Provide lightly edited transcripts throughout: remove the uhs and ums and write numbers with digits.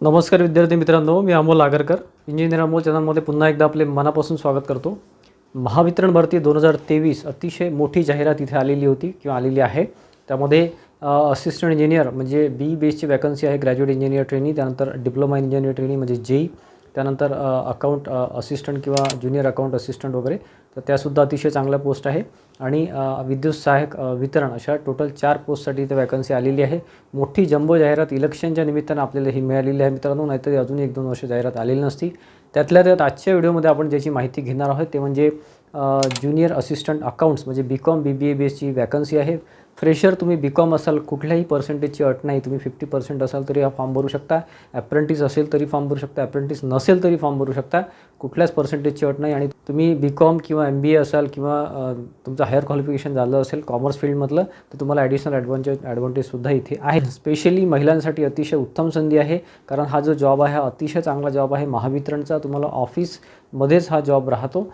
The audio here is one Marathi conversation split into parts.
नमस्कार विद्यार्थी मित्रांनो, मी अमोल आगरकर इंजिनियर अमोल चॅनलमध्ये पुन्हा एकदा आपले मनापासून स्वागत करतो। महावितरण भरती 2023 अतिशय मोठी जाहिरात इथे आलेली होती किंवा आलेली आहे। त्यामध्ये असिस्टंट इंजिनियर म्हणजे बी बेसची वॅकन्सी आहे, ग्रॅज्युएट इंजिनियर ट्रेनी, त्यानंतर डिप्लोमा इंजिनियर ट्रेनी म्हणजे जेई, त्यानंतर अकाउंट असिस्टंट किंवा ज्युनियर अकाउंट असिस्टंट वगैरे, तर त्यासुद्धा अतिशय चांगल्या पोस्ट आहे। आणि विद्युत सहाय्यक वितरण अशा टोटल 4 पोस्टसाठी इथे वॅकन्सी आलेली आहे। मोठी जम्बो जाहिरात इलेक्शनच्या निमित्तानं आपल्याला ही मिळालेली आहे मित्रांनो, नाहीतर अजून 1-2 वर्ष जाहिरात आलेली नसती। त्यातल्या त्यात आजच्या व्हिडिओमध्ये आपण ज्याची माहिती घेणार आहोत ते म्हणजे ज्युनियर असिस्टंट अकाउंट्स म्हणजे बीकॉम BBA बेसची वॅकन्सी आहे। फ्रेशर तुम्ही बीकॉम असाल, कुठल्याही पर्सेंटेजची अट नाही, तुम्ही 50% असाल तरी हा फॉर्म भरू शकता। अप्रेंटिस असेल तरी फॉर्म भरू शकता, अप्रेंटिस नसेल तरी फॉर्म भरू शकता, कुठल्याच पर्सेंटेजची अट नाही। आणि तुम्ही बीकॉम किंवा MBA असाल किंवा तुमचं हायर क्वालिफिकेशन झालं असेल कॉमर्स फील्डमधलं, तर तुम्हाला ॲडिशनल ॲडव्हान्टेजसुद्धा इथे आहे। स्पेशली महिलांसाठी अतिशय उत्तम संधी आहे, कारण हा जो जॉब आहे हा अतिशय चांगला जॉब आहे महावितरणचा। तुम्हाला ऑफिसमध्येच हा जॉब राहतो।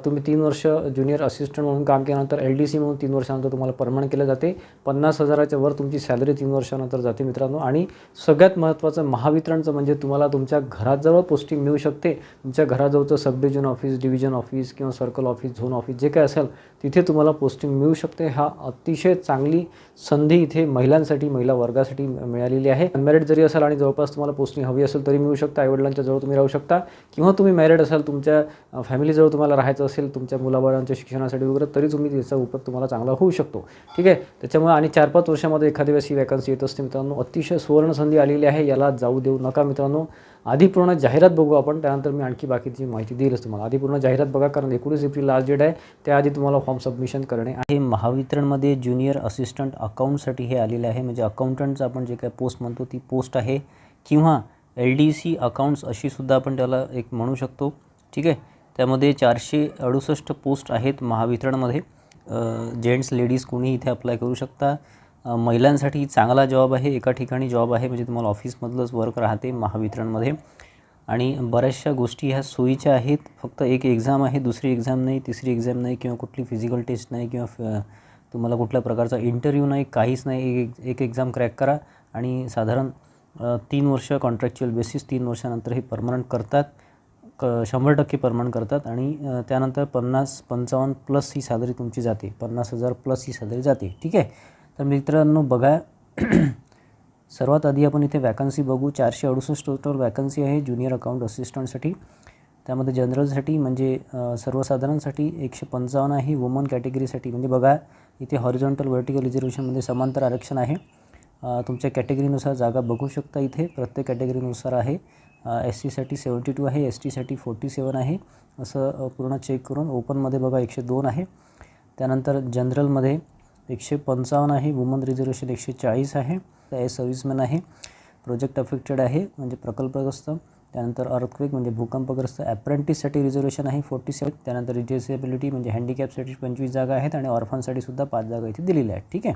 तुम्ही 3 वर्ष ज्युनियर असिस्टंट म्हणून काम केल्यानंतर LDC म्हणून 3 वर्षानंतर तुम्हाला परमनंट केलं जाते। 50,000च्या वर तुमची सॅलरी 3 वर्षानंतर जाते मित्रांनो। आणि सगळ्यात महत्त्वाचं महावितरणचं म्हणजे तुम्हाला तुमच्या घराजवळ पोस्टिंग मिळू शकते। तुमच्या घराजवळचं सब डिव्हिजन ऑफिस, डिव्हिजन ऑफिस किंवा सर्कल ऑफिस, झोन ऑफिस जे काय असेल तिथे तुम्हाला पोस्टिंग मिळू शकते। हा अतिशय चांगली संधी इथे महिलांसाठी, महिला वर्गासाठी मिळालेली आहे। अनमॅरिड जरी असाल आणि जवळपास तुम्हाला पोस्टिंग हवी असेल तरी मिळू शकता। आईवडिलांच्या जवळ तुम्ही राहू शकता, किंवा तुम्ही मॅरिड असाल, तुमच्या फॅमिलीजवळ तुम्हाला राहायचं असेल तुमच्या मुलाबाळांच्या शिक्षणासाठी वगैरे, तरी तुम्ही त्याचा उपयोग तुम्हाला चांगला होऊ शकतो। ठीक आहे, त्याच्यामुळे आणि 4-5 वर्षामध्ये एखाद्या वेळेस ही वॅकन्सी येत असते मित्रांनो। अतिशय सुवर्ण संधी आलेली आहे, याला जाऊ देऊ नका मित्रांनो। आधी पूर्ण जाहिरात बघू आपण, त्यानंतर मी आणखी बाकीची माहिती देईलच तुम्हाला। आधी पूर्ण जाहिरात बघा, कारण 19 एप्रिल लास्ट डेट आहे, त्याआधी तुम्हाला फॉर्म सबमिशन करणे आहे। महावितरणमध्ये ज्युनियर असिस्टंट अकाउंटसाठी हे आलेले आहे, म्हणजे अकाउंटंटचं आपण जे काय पोस्ट म्हणतो ती पोस्ट आहे, किंवा LDC अकाउंट्स अशी सुद्धा आपण त्याला एक म्हणू शकतो। ठीक आहे, त्यामध्ये 468 पोस्ट आहेत महावितरणमध्ये। जेंट्स लेडीज कोणी इथे अप्लाय करू शकता। महिलांसाठी चांगला जॉब आहे, एका ठिकाणी जॉब आहे, म्हणजे तुम्हाला ऑफिसमधलंच वर्क राहते महावितरणमध्ये। आणि बऱ्याचशा गोष्टी ह्या सोयीच्या आहेत। फक्त एक एक्झाम आहे, दुसरी एक्झाम नाही, तिसरी एक्झाम नाही, किंवा कुठली फिजिकल टेस्ट नाही, किंवा तुम्हाला कुठल्या प्रकारचा इंटरव्ह्यू नाही, काहीच नाही। एक एक्झाम क्रॅक करा आणि साधारण 3 वर्ष कॉन्ट्रॅक्च्युअल बेसिस, 3 वर्षानंतर हे परमनंट करतात, 100% परमनंट करतात। आणि त्यानंतर 50-55 प्लस ही सॅलरी तुमची जाते, 50,000 प्लस ही सॅलरी जाते। ठीक आहे, तर मित्रांनो बघा सर्वात आधी आपण इथे वॅकन्सी बघू। 468 टोटल वॅकन्सी आहे ज्युनियर अकाउंट असिस्टंटसाठी। त्यामध्ये जनरलसाठी म्हणजे सर्वसाधारणसाठी 155 आहे। वुमन कॅटेगरीसाठी म्हणजे बघा इथे हॉरिझॉन्टल व्हर्टिकल रिझर्वेशनमध्ये समांतर आरक्षण आहे। तुमच्या कॅटेगरीनुसार जागा बघू शकता, इथे प्रत्येक कॅटेगरीनुसार आहे। SC साठी 72 आहे, ST साठी 47 आहे, असं पूर्ण चेक करून। ओपनमध्ये बघा 102 आहे, त्यानंतर जनरलमध्ये 155 आहे, वुमन रिझर्वेशन 140 आहे, सर्व्हिसमॅन आहे, प्रोजेक्ट अफेक्टेड आहे म्हणजे प्रकल्पग्रस्त, त्यानंतर अर्थक्वेक म्हणजे भूकंपग्रस्त, अप्रेंटिससाठी रिझर्वेशन आहे 47, त्यानंतर डिसेबिलिटी म्हणजे हँडिकॅपसाठी 25 जागा आहेत, आणि ऑर्फनसाठी सुद्धा 5 जागा इथे दिलेल्या आहेत। ठीक आहे,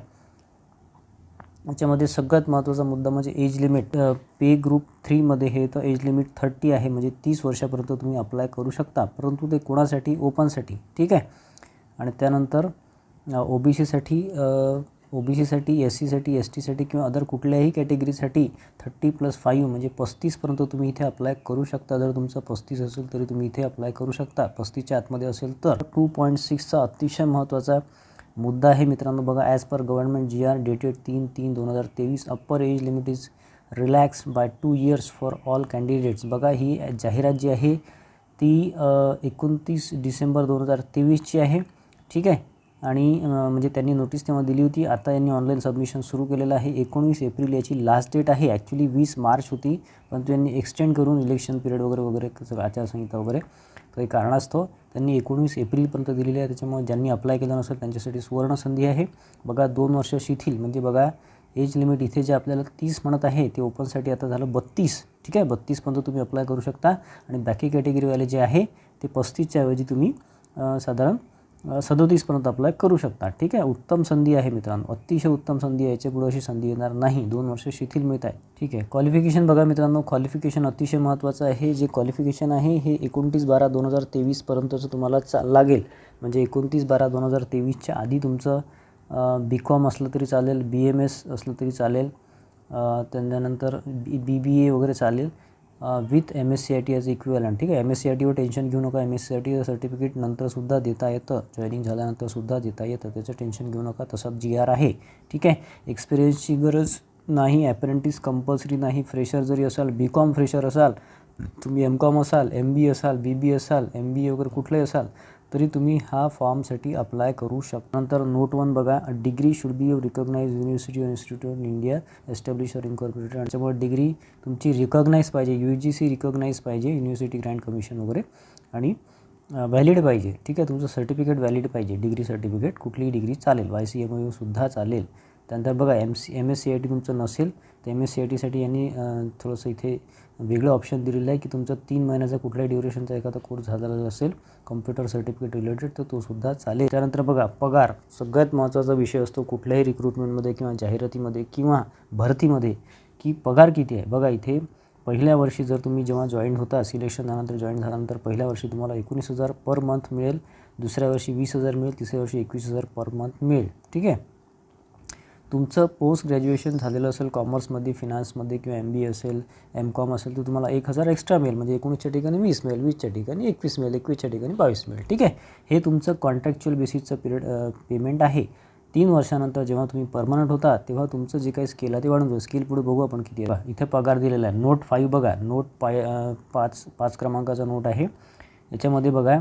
याच्यामध्ये सगळ्यात महत्त्वाचा मुद्दा म्हणजे एज लिमिट। पे ग्रुप 3मध्ये हे तर एज लिमिट 30 आहे, म्हणजे 30 वर्षापर्यंत तुम्ही अप्लाय करू शकता, परंतु ते कोणासाठी? ओपनसाठी। ठीक आहे, आणि त्यानंतर OBCसाठी, SC साठी, ST साठी किंवा अदर कुठल्याही कॅटेगरीसाठी 30+5 म्हणजे 35पर्यंत तुम्ही इथे अप्लाय करू शकता। जर तुमचं 35 असेल तरी तुम्ही इथे अप्लाय करू शकता, 35च्या आतमध्ये असेल तर। 2.6चा अतिशय महत्त्वाचा मुद्दा आहे मित्रांनो, बघा as per government GR dated 3/3/2023 upper age limit is relax by 2 years for all candidates. बघा ही जाहिरात जी आहे ती 29 डिसेंबर 2023ची आहे। ठीक आहे, आणि म्हणजे त्यांनी नोटीस तेव्हा दिली होती, आता यांनी ऑनलाईन सबमिशन सुरू केलेलं आहे। 19 एप्रिल याची लास्ट डेट आहे, ॲक्च्युली 20 मार्च होती, पण त्यांनी एक्सटेंड करून इलेक्शन पिरियड वगैरे आचारसंहिता वगैरे काही कारणास्तव त्यांनी 19 एप्रिलपर्यंत दिलेली आहे। त्याच्यामुळे ज्यांनी अप्लाय केलं नसेल त्यांच्यासाठी सुवर्ण संधी आहे। बघा 2 वर्ष शिथिल म्हणजे बघा एज लिमिट इथे जे आपल्याला 30 म्हणत आहे ते ओपनसाठी आता झालं 32। ठीक आहे, 32पर्यंत तुम्ही अप्लाय करू शकता, आणि बाकी कॅटेगरीवाले जे आहे ते 35च्या ऐवजी तुम्ही साधारण 37पर्यंत अप्लाय करू शकता। ठीक आहे, उत्तम संधी आहे मित्रांनो, अतिशय उत्तम संधी आहे, याच्यापुढे अशी संधी येणार नाही। 2 वर्ष शिथिल मिळत आहे। ठीक आहे, क्वालिफिकेशन बघा मित्रांनो, क्वालिफिकेशन अतिशय महत्त्वाचं आहे। जे क्वालिफिकेशन आहे हे 29/12/2023 पर्यंतचं तुम्हाला लागेल, म्हणजे 29/12/2023च्या आधी तुमचं BCom असलं तरी चालेल, BMS असलं तरी चालेल, त्यानंतर BBA वगैरे चालेल विथ MSCIT ॲज इक्विवलंट. ठीक आहे, MSCITवर टेन्शन घेऊ नका. MSCIT सर्टिफिकेट नंतरसुद्धा देता येतं, जॉईनिंग झाल्यानंतरसुद्धा देता येतं, त्याचं टेन्शन घेऊ नका. तसाच GR आहे. ठीक आहे, एक्सपिरियन्सची गरज नाही, ॲप्रेंटिस कंपल्सरी नाही. फ्रेशर जरी असाल, BCom फ्रेशर असाल, तुम्ही MCom असाल, MBA असाल, BBA असाल, MBA वगैरे कुठलंही असाल तरी तुम्ही हा फॉर्मसाठी अप्लाय करू शकता. नंतर नोट 1 बघा, degree should be recognize university or institute in India establish or incorporated. त्याच्यामुळे डिग्री तुमची रिकॉग्नाइज पाहिजे, UGC रिकॉग्नाइज पाहिजे, युनिव्हर्सिटी ग्रँट कमिशन वगैरे, आणि व्हॅलिड पाहिजे. ठीक आहे, तुमचं सर्टिफिकेट व्हॅलिड पाहिजे. डिग्री सर्टिफिकेट कुठलीही डिग्री चालेल, YCMOU सुद्धा चालेल. त्यानंतर बघा, MSCIT तुमचं नसेल तर MSCITसाठी यांनी थोडंसं इथे वेगळं ऑप्शन दिलेलं आहे की तुमचा 3 महिन्याचा कुठल्याही ड्युरेशनचा एखादा कोर्स झालेला असेल कम्प्युटर सर्टिफिकेट रिलेटेड तर तो सुद्धा चालेल. त्यानंतर बघा, पगार सगळ्यात महत्त्वाचा विषय असतो कुठल्याही रिक्रुटमेंटमध्ये किंवा जाहिरातीमध्ये किंवा भरतीमध्ये, की पगार किती आहे. बघा, इथे पहिल्या वर्षी जर तुम्ही जेव्हा जॉईन होता, सिलेक्शन झाल्यानंतर जॉईन झाल्यानंतर पहिल्या वर्षी तुम्हाला 19,000 पर मंथ मिळेल, दुसऱ्या वर्षी 20,000 मिळेल, तिसऱ्या वर्षी 21,000 पर मंथ मिळेल. ठीक आहे, तुमचं पोस्ट ग्रॅज्युएशन झालेलं असेल कॉमर्समध्ये, फिनान्समध्ये किंवा MBA असेल, MCom असेल तर तुम्हाला 1,000 एक्स्ट्रा मिळेल. म्हणजे 19च्या ठिकाणी 20 मिळेल, 20च्या ठिकाणी 21 मिळेल, 21च्या ठिकाणी 22 मिळेल. ठीक आहे, हे तुमचं कॉन्ट्रॅक्च्युअल बेसिसचं पेमेंट आहे. 3 वर्षानंतर जेव्हा तुम्ही परमनंट होता तेव्हा तुमचं जे काही स्किल आहे ते वाढून जाईल. स्किल पुढे बघू आपण किती आहे. इथे पगार दिलेला आहे. नोट 5 बघा, नोट 5 क्रमांकाचा नोट आहे. याच्यामध्ये बघा,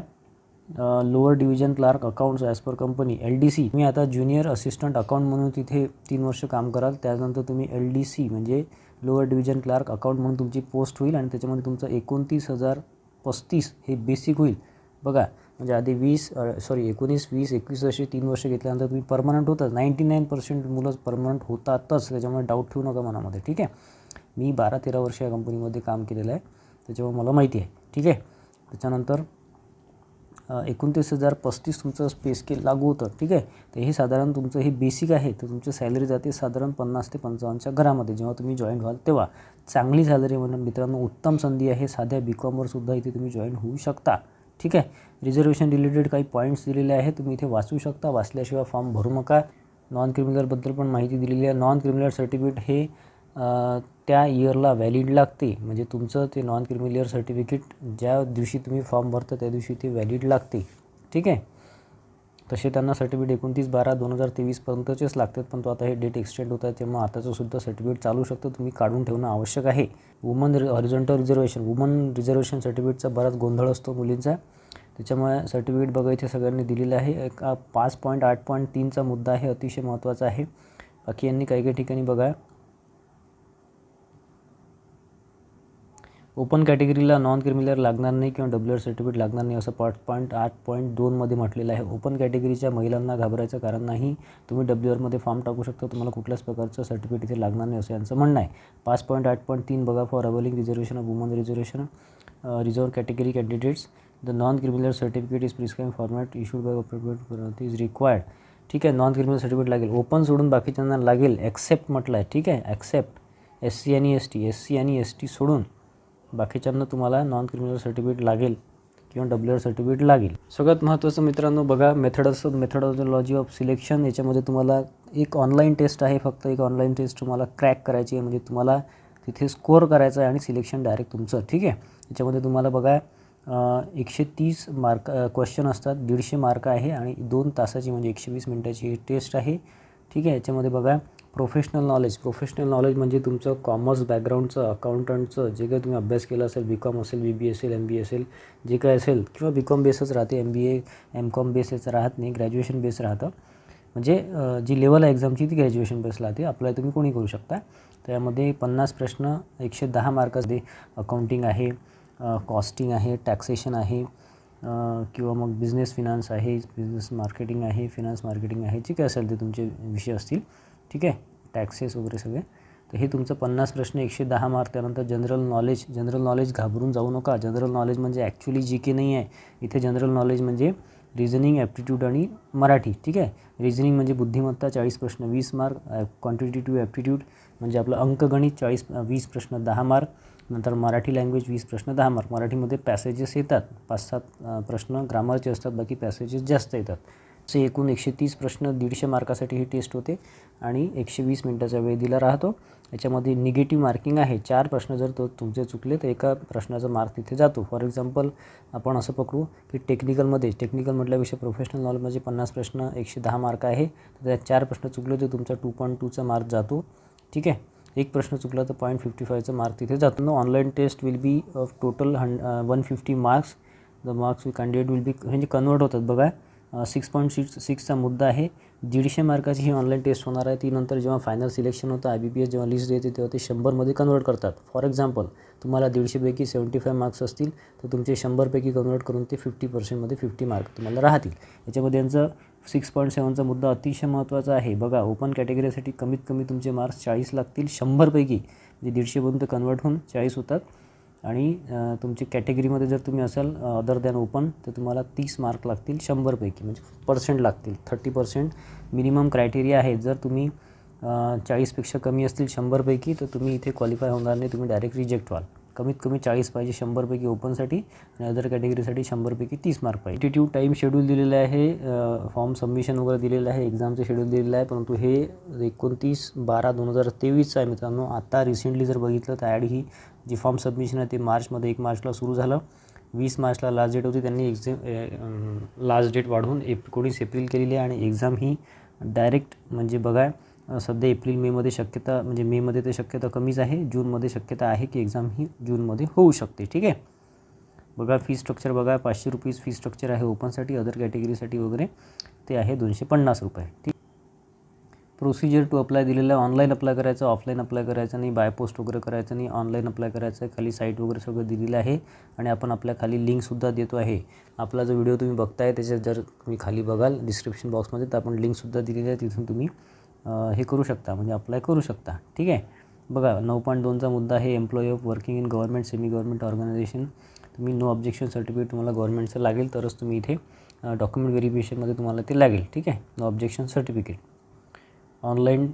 lower division clerk accounts as per company LDC. तुम्ही आता ज्युनियर असिस्टंट अकाउंट म्हणून तिथे 3 वर्ष काम कराल. त्यानंतर तुम्ही LDC म्हणजे लोअर डिव्हिजन क्लार्क अकाउंट म्हणून तुमची पोस्ट होईल आणि त्याच्यामध्ये तुमचं 29,035 हे बेसिक होईल. बघा, म्हणजे आधी 19, 20, 21 असे 3 वर्ष घेतल्यानंतर तुम्ही परमनंट होतात. 99% मुलं परमनंट होतातच, त्याच्यामुळे डाऊट ठेवू नका मनामध्ये. ठीक आहे, मी 12-13 वर्ष या कंपनीमध्ये काम केलेलं आहे, त्याच्यामुळे मला माहिती आहे. ठीक आहे, त्याच्यानंतर 29,035 तुमचं पे स्केल लागू होतं. ठीक आहे, तर हे साधारण तुमचं हे बेसिक आहे. तर तुमची सॅलरी जाते साधारण 50 ते 55च्या घरामध्ये जेव्हा तुम्ही जॉईन व्हाल तेव्हा. चांगली सॅलरी म्हणून मित्रांनो, उत्तम संधी आहे. साध्या BComवर सुद्धा इथे तुम्ही जॉईन होऊ शकता. ठीक आहे, रिझर्वेशन रिलेटेड काही पॉईंट्स दिलेले आहे, तुम्ही इथे वाचू शकता. वाचल्याशिवाय फॉर्म भरू नका. नॉन क्रिमिनलबद्दल पण माहिती दिलेली आहे. नॉन क्रिमिनल सर्टिफिकेट हे त्या इयरला व्हॅलिड लागते. म्हणजे तुमचं ते नॉन क्रिमिलियर सर्टिफिकेट ज्या दिवशी तुम्ही फॉर्म भरता त्या दिवशी ते व्हॅलिड लागते. ठीक आहे, तसे त्यांना सर्टिफिकेट 29/12/2023 पर्यंतचेच लागतात, पण तो आता हे डेट एक्सटेंड होत आहे, तेव्हा आताचं सुद्धा सर्टिफिकेट चालू शकतं. तुम्ही काढून ठेवणं आवश्यक आहे. Woman horizontal reservation, woman reservation सर्टिफिकेटचा बराच गोंधळ असतो मुलींचा, त्याच्यामुळे सर्टिफिकेट बघा इथे सगळ्यांनी दिलेलं आहे. एक 5.8.3चा मुद्दा आहे, अतिशय महत्त्वाचा आहे. बाकी यांनी काही काही ठिकाणी बघा, ओपन कॅटेगरीला नॉन क्रिमिलियर लागणार नाही किंवा WR सर्टिफिकेट लागणार नाही असं 5.8.2 मध्ये म्हटलेलं आहे. ओपन कॅटेगरीच्या महिलांना घाबरायचं कारण नाही. तुम्ही WRमध्ये फॉर्म टाकू शकता, तुम्हाला कुठल्याच प्रकारचं सर्टिफिकेट इथे लागणार नाही असं यांचं म्हणणं आहे. 5.8.3 बघा, for availing reservation of woman reservation reserve category candidates the non creamy layer certificate is prescribe format issued by appropriate is required. ठीक आहे, नॉन क्रिमिलियर सर्टिफिकेट लागेल. ओपन सोडून बाकीच्यांना लागेल. ॲक्सेप्ट म्हटलं आहे. ठीक आहे, ॲक्सेप्ट SC आणि ST सोडून बाकीच्यांना तुम्हाला नॉन क्रिमिनल सर्टिफिकेट लागेल किंवा WR सर्टिफिकेट लागेल. सगळ्यात महत्त्वाचं मित्रांनो बघा, मेथडॉलॉजी ऑफ सिलेक्शन. याच्यामध्ये तुम्हाला एक ऑनलाईन टेस्ट आहे, फक्त एक ऑनलाईन टेस्ट तुम्हाला क्रॅक करायची आहे. म्हणजे तुम्हाला तिथे स्कोअर करायचा आहे आणि सिलेक्शन डायरेक्ट तुमचं. ठीक आहे, याच्यामध्ये तुम्हाला बघा 130 मार्क क्वेश्चन असतात, 150 मार्क आहे आणि 2 तासाची म्हणजे 120 मिनिटाची ही टेस्ट आहे. ठीक आहे, याच्यामध्ये बघा प्रोफेशनल नॉलेज म्हणजे तुमचं कॉमर्स बॅकग्राऊंडचं, अकाउंटंटचं जे काही तुम्ही अभ्यास केला असेल, BCom असेल, BBA असेल, MBA असेल, जे काय असेल, किंवा BCom बेसच राहते, MBA MCom बेसच राहत नाही, ग्रॅज्युएशन बेस राहतं. म्हणजे जी लेवल आहे एक्झामची ती ग्रॅज्युएशन बेस राहते. अप्लाय तुम्ही कोणी करू शकता. त्यामध्ये 50 प्रश्न 110 मार्काचे. अकाउंटिंग आहे, कॉस्टिंग आहे, टॅक्सेशन आहे, किंवा मग बिझनेस फिनान्स आहे, बिझनेस मार्केटिंग आहे, फिनान्स मार्केटिंग आहे, जे काय असेल ते तुमचे विषय असतील. ठीक आहे, टॅक्सेस वगैरे सगळे. तर हे तुमचं 50 प्रश्न 110 मार्क. त्यानंतर जनरल नॉलेज घाबरून जाऊ नका. जनरल नॉलेज म्हणजे ॲक्च्युली GK नाही आहे. इथे जनरल नॉलेज म्हणजे रिझनिंग, ॲप्टिट्यूड आणि मराठी. ठीक आहे, रिझनिंग म्हणजे बुद्धिमत्ता 40 प्रश्न 20 मार्क. क्वांटिटेटिव्ह ॲप्टिट्यूड म्हणजे आपलं अंकगणित 20 प्रश्न 10 मार्क. नंतर मराठी लँग्वेज 20 प्रश्न 10 मार्क. मराठीमध्ये पॅसेजेस येतात 5-7 प्रश्न ग्रामरचे असतात, बाकी पॅसेजेस जास्त येतात. असे एकूण 130 प्रश्न 150 मार्कासाठी ही टेस्ट होते आणि 120 मिनिटाचा वेळ दिला राहतो. याच्यामध्ये निगेटिव्ह मार्किंग आहे. 4 प्रश्न जर तुमचे चुकले तर एका प्रश्नाचा मार्क तिथे जातो. फॉर एक्झाम्पल आपण असं पकडू की टेक्निकल म्हटल्यापेक्षा प्रोफेशनल नॉलेजमध्ये 50 प्रश्न 110 मार्क आहे, तर त्यात 4 प्रश्न चुकले तर तुमचा 2.2चा मार्क जातो. ठीक आहे. एक प्रश्न चुकला तर 0.55चा मार्क तिथे जातो. Online test will be of total 150 marks. The marks candidate will be म्हणजे कन्वर्ट होतात बघा. 6.6चा मुद्दा आहे. 150 मार्काची ही ऑनलाईन टेस्ट होणार आहे. ती नंतर जेव्हा फायनल सिलेक्शन होतं IBPS जेव्हा लिस्ट येते तेव्हा ते 100मध्ये कन्वर्ट करतात. फॉर एक्झाम्पल तुम्हाला 150पैकी 75 मार्क्स असतील तर तुमचे 100पैकी कन्वर्ट करून ते 50%मध्ये 50 मार्क तुम्हाला राहतील. याच्यामध्ये यांचं 6.7चा मुद्दा अतिशय महत्त्वाचा आहे. बघा, ओपन कॅटेगरीसाठी कमीत कमी तुमचे मार्क्स 40 लागतील 100पैकी, म्हणजे 150 कन्वर्ट होऊन 40 होतात. आणि तुमची कॅटेगरीमध्ये जर तुम्ही असाल अदर दॅन ओपन तर तुम्हाला 30 मार्क लागतील 100पैकी, म्हणजे पर्सेंट लागतील. 30% मिनिमम क्रायटेरिया आहे. जर तुम्ही 40पेक्षा कमी असतील 100पैकी तर तुम्ही इथे क्वालिफाय होणार नाही, तुम्ही डायरेक्ट रिजेक्ट व्हाल. कमीत कमी 40 पाहिजे 100पैकी ओपनसाठी आणि अदर कॅटेगरीसाठी 100पैकी 30 मार्क पाहिजे. टेंटेटिव्ह टाईम शेड्यूल दिलेलं आहे, फॉर्म सबमिशन वगैरे दिलेलं आहे, एक्झामचं शेड्यूल दिलेलं आहे, परंतु हे 29/12/2023 आहे मित्रांनो. आता रिसेंटली जर बघितलं तर ही जी फॉर्म सबमिशन आहे ते मार्चमध्ये 1 मार्चला सुरू झालं. 20 मार्चला लास्ट डेट होती, त्यांनी लास्ट डेट वाढवून 19 एप्रिल केलेली आहे. आणि एक्झाम ही डायरेक्ट म्हणजे बघा सध्या एप्रिल-मेमध्ये शक्यता, म्हणजे मेमध्ये तर शक्यता कमीच आहे, जूनमध्ये शक्यता आहे की एक्झाम ही जूनमध्ये होऊ शकते. ठीक आहे. बघा फी स्ट्रक्चर बघा, ₹500 फी स्ट्रक्चर आहे ओपनसाठी. अदर कॅटेगरीसाठी वगैरे ते आहे ₹250. ठीक. प्रोसिजर टू अप्लाय दिलेलं आहे. ऑनलाईन अप्लाय करायचं, ऑफलाईन अप्लाय करायचं नाही, बाय पोस्ट वगैरे करायचं नाही, ऑनलाईन अप्लाय करायचं आहे. खाली साईट वगैरे सगळं दिलेलं आहे आणि आपण आपल्या खाली लिंकसुद्धा देतो आहे. आपला जो व्हिडिओ तुम्ही बघताय त्याच्यात जर तुम्ही खाली बघाल डिस्क्रिप्शन बॉक्समध्ये तर आपण लिंकसुद्धा दिलेली आहे, तिथून तुम्ही हे करू शकता, म्हणजे अप्लाय करू शकता. ठीक आहे. बघा 9.2चा मुद्दा आहे, employee of working in government semi government organization. तुम्ही नो ऑब्जेक्शन सर्टिफिकेट तुम्हाला गव्हर्नमेंटचं लागेल तरच तुम्ही इथे डॉक्युमेंट व्हेरिफिकेशनमध्ये तुम्हाला ते लागेल. ठीक आहे. No objection certificate. Online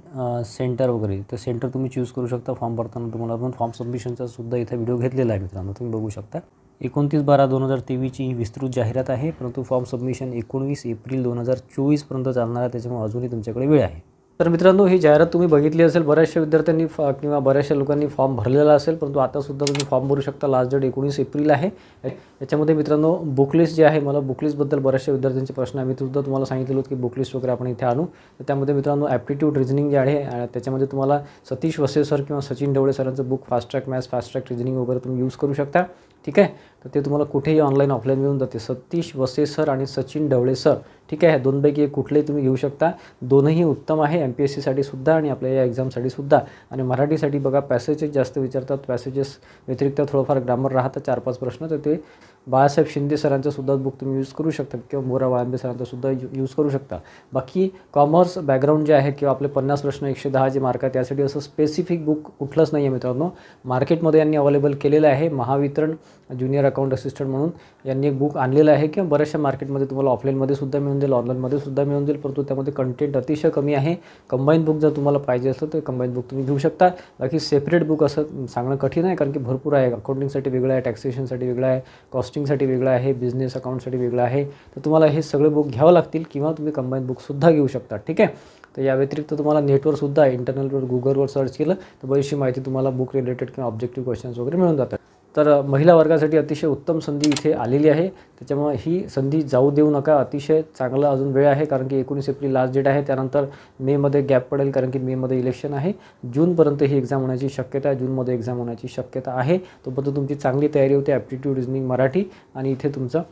centre वगैरे तर सेंटर तुम्ही चूज करू शकता फॉर्म भरताना. तुम्हाला पण फॉर्म सबमिशनचा सुद्धा इथे व्हिडिओ घेतलेला आहे मित्रांनो, तुम्ही बघू शकता. 29/12/2023ची ही विस्तृत जाहिरात आहे, परंतु फॉर्म सबमिशन 19 एप्रिल 2024 पर्यंत चालणार आहे, त्याच्यामुळे अजूनही तुमच्याकडे वेळ आहे. तर मित्रांनो, ही जाहिरात तुम्ही बघितली असेल, बऱ्याचशा विद्यार्थ्यांनी किंवा बऱ्याचशा लोकांनी फॉर्म भरलेला असेल, परंतु आतासुद्धा तुम्ही फॉर्म भरू शकता. लास्ट डेट 19 एप्रिल आहे. याच्यामध्ये मित्रांनो बुकलिस्ट जे आहे, मला बुकलिस्टबद्दल बऱ्याचशा विद्यार्थ्यांचे प्रश्न आहे. मी सुद्धा तुम्हाला सांगितलेलं होतं की बुकलिस्ट वगैरे आपण इथे आणू. तर त्यामध्ये मित्रांनो ॲप्टिट्यूड रिझनिंग जे आहे त्याच्यामध्ये तुम्हाला सतीश वसे सर किंवा सचिन ढवळे सरांचं book fast track maths, fast track reasoning वगैरे तुम्ही यूज करू शकता. ठीक आहे. तर ते तुम्हाला कुठेही ऑनलाईन ऑफलाईन मिळून जाते. सतीश वसे सर आणि सचिन ढवळे सर. ठीक आहे. दोनपैकी एक कुठलेही तुम्ही घेऊ शकता. दोनही उत्तम आहे MPSCसाठी सुद्धा आणि आपल्या या एक्झामसाठी सुद्धा. आणि मराठीसाठी बघा पॅसेजेस जास्त विचारतात. पॅसेजेस व्यतिरिक्त थोडंफार ग्रामर राहतं 4-5 प्रश्न, तर ते बाळासाहेब शिंदे सरांचं सुद्धा बुक तुम्ही यूज करू शकता किंवा मोरा वाळंबे सरांचं सुद्धा यूज करू शकता. बाकी कॉमर्स बॅकग्राऊंड जे आहे किंवा आपले 50 प्रश्न 110 जे मार्क आहे त्यासाठी असं स्पेसिफिक बुक कुठलंच नाही आहे मित्रांनो. मार्केटमध्ये यांनी अवेलेबल केलेलं आहे. महावितरण ज्युनियर अकाउंट असिस्टंट म्हणून यांनी एक बुक आणलेलं आहे किंवा बऱ्याचशा मार्केटमध्ये तुम्हाला ऑफलाईनमध्ये सुद्धा मिळून जाईल, ऑनलाईनमध्ये सुद्धा मिळून जाईल, परंतु त्यामध्ये कंटेंट अतिशय कमी आहे. कंबाईन बुक जर तुम्हाला पाहिजे असेल तर कंबाईन बुक तुम्ही घेऊ शकता. बाकी सेपरेट बुक असं सांगणं कठीण आहे, कारण की भरपूर आहे. अकाउंटिंगसाठी वेगळं आहे, टॅक्सेशनसाठी वेगळं आहे, कॉस्टिंगसाठी वेगळं आहे, बिझनेस अकाउंटसाठी वेगळं आहे. तर तुम्हाला हे सगळे बुक घ्यावं लागतील किंवा तुम्ही कंबाईन बुकसुद्धा घेऊ शकता. ठीक आहे. तर या व्यतिरिक्त तुम्हाला नेटवरसुद्धा इंटरनेटवर गुगलवर सर्च केलं तर बरीचशी माहिती तुम्हाला बुक रिलेटेड किंवा ऑब्जेक्टिव्ह क्वेश्चन्स वगैरे मिळून जातात. तर महिला वर्गासाठी अतिशय उत्तम संधी इथे आलेली आहे, त्याच्यामुळे ही संधी जाऊ देऊ नका. अतिशय चांगलं अजून वेळ आहे, कारण की 19 एप्रिल लास्ट डेट आहे. त्यानंतर मेमध्ये गॅप पडेल, कारण की मेमध्ये इलेक्शन आहे. जूनपर्यंत ही एक्झाम होण्याची शक्यता आहे, जूनमध्ये एक्झाम होण्याची शक्यता आहे. तोपर्यंत तुमची चांगली तयारी होते. ॲप्टिट्यूड रिझनिंग मराठी आणि इथे तुमचं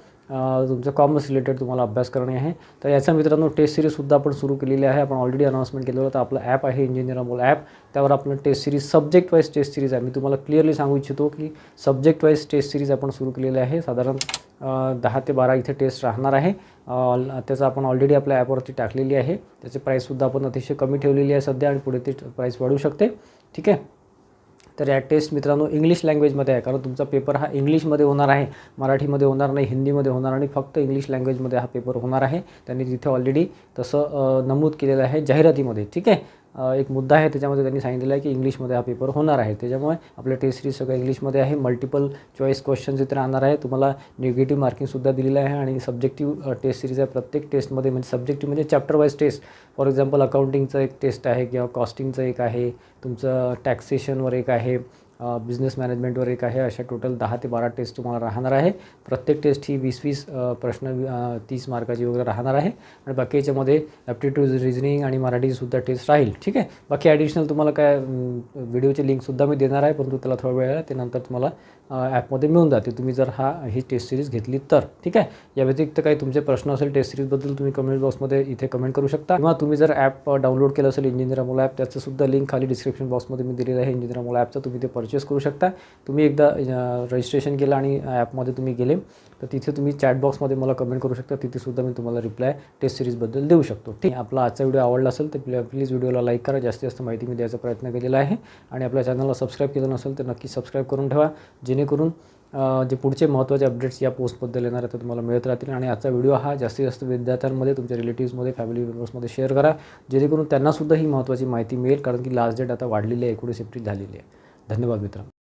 कॉमर्स रिलेटेड तुम्हाला अभ्यास करणे आहे. तर याचा मित्रांनो टेस्ट सिरीजसुद्धा आपण सुरू केलेली आहे. आपण ऑलरेडी अनाउन्समेंट केलं होतं. आपलं ॲप आहे इंजिनियर अमोल ॲप, त्यावर आपलं test series subject wise test series आहे. मी तुम्हाला क्लिअरली सांगू इच्छितो की सब्जेक्ट वाईज टेस्ट सिरीज आपण सुरू केलेली आहे. साधारण 10 ते 12 इथे टेस्ट राहणार आहे. त्याचं आपण ऑलरेडी आपल्या ॲपवरती टाकलेली आहे. त्याची प्राईससुद्धा आपण अतिशय कमी ठेवलेली आहे सध्या आणि पुढे ती प्राईस वाढू शकते. ठीक आहे. तर या टेस्ट मित्रांनो इंग्लिश लँग्वेजमध्ये आहे, कारण तुमचा पेपर हा इंग्लिशमध्ये होणार आहे, मराठीमध्ये होणार नाही, हिंदीमध्ये होणार आणि फक्त इंग्लिश लँग्वेजमध्ये हा पेपर होणार आहे. त्यांनी तिथे ऑलरेडी तसं नमूद केलेलं आहे जाहिरातीमध्ये. ठीक आहे. एक मुद्दा आहे त्याच्यामध्ये त्यांनी सांगितलेलं आहे की इंग्लिशमध्ये हा पेपर होणार आहे. त्याच्यामुळे आपलं टेस्ट सिरीज सगळं इंग्लिशमध्ये आहे. मल्टिपल चॉईस क्वेश्चन्स इथे राहणार आहे. तुम्हाला निगेटिव्ह मार्किंगसुद्धा दिलेलं आहे आणि सब्जेक्टिव्ह टेस्ट सिरीज आहे. प्रत्येक टेस्टमध्ये म्हणजे सब्जेक्टिव्ह म्हणजे chapter wise test. For example अकाउंटिंगचं एक टेस्ट आहे किंवा कॉस्टिंगचं एक आहे, तुमचं टॅक्सेशनवर एक आहे, बिझनेस मॅनेजमेंटवर एक आहे. अशा टोटल 10 ते 12 टेस्ट तुम्हाला राहणार आहे. प्रत्येक टेस्ट ही 20-20 प्रश्न 30 मार्काची वगैरे राहणार आहे आणि बाकी याच्यामध्ये ॲप्टिट्यूड, रिझनिंग आणि मराठीसुद्धा टेस्ट राहील. ठीक आहे. बाकी ॲडिशनल तुम्हाला काय व्हिडिओची लिंकसुद्धा मी देणार आहे, परंतु त्याला थोडा वेळ आहे. ते नंतर तुम्हाला ॲपमध्ये मिळून जाते तुम्ही जर ही टेस्ट सिरीज घेतली तर. ठीक आहे. या व्यतिरिक्त काही तुमचे प्रश्न असेल टेस्ट सिरीजबद्दल तुम्ही कमेंट बॉक्समध्ये इथे कमेंट करू शकता किंवा तुम्ही जर ॲप डाउनलोड केलं असेल इंजिनियर अमोल ॲप, त्याचंसुद्धा लिंक खाली डिस्क्रिप्शन बॉक्समध्ये मी दिलेलं आहे. इंजिनियर अमोल ॲपचं तुम्ही ते परचेस करू शकता. तुम्ही एकदा रजिस्ट्रेशन केलं आणि ॲपमध्ये तुम्ही गेले तर तिथे तुम्ही चॅट बॉक्समध्ये मला कमेंट करू शकता. तिथेसुद्धा मी तुम्हाला रिप्लाय टेस्ट सिरीजबद्दल देऊ शकतो. ठीक आहे. आपला आजचा व्हिडिओ आवडला असेल तर प्लीज व्हिडिओला लाईक करा. जास्तीत जास्त माहिती मी द्यायचा प्रयत्न केलेला आहे आणि आपल्या चॅनलला सबस्क्राईब केलं नसेल तर नक्की सबस्क्राईब करून ठेवा, जेणेकरून जे पुढचे महत्त्वाचे अपडेट्स या पोस्टबद्दल येणार आहेत ते तुम्हाला मिळत राहतील. आणि आजचा व्हिडिओ हा जास्तीत जास्त विद्यार्थ्यांमध्ये, तुमच्या रिलेटिव्समध्ये, फॅमिली मेंबर्समध्ये शेअर करा, जेणेकरून त्यांनासुद्धा ही महत्त्वाची माहिती मिळेल. कारण की लास्ट डेट आता वाढलेली आहे, 19 एप्रिल झालेली आहे. धन्यवाद मित्रांनो.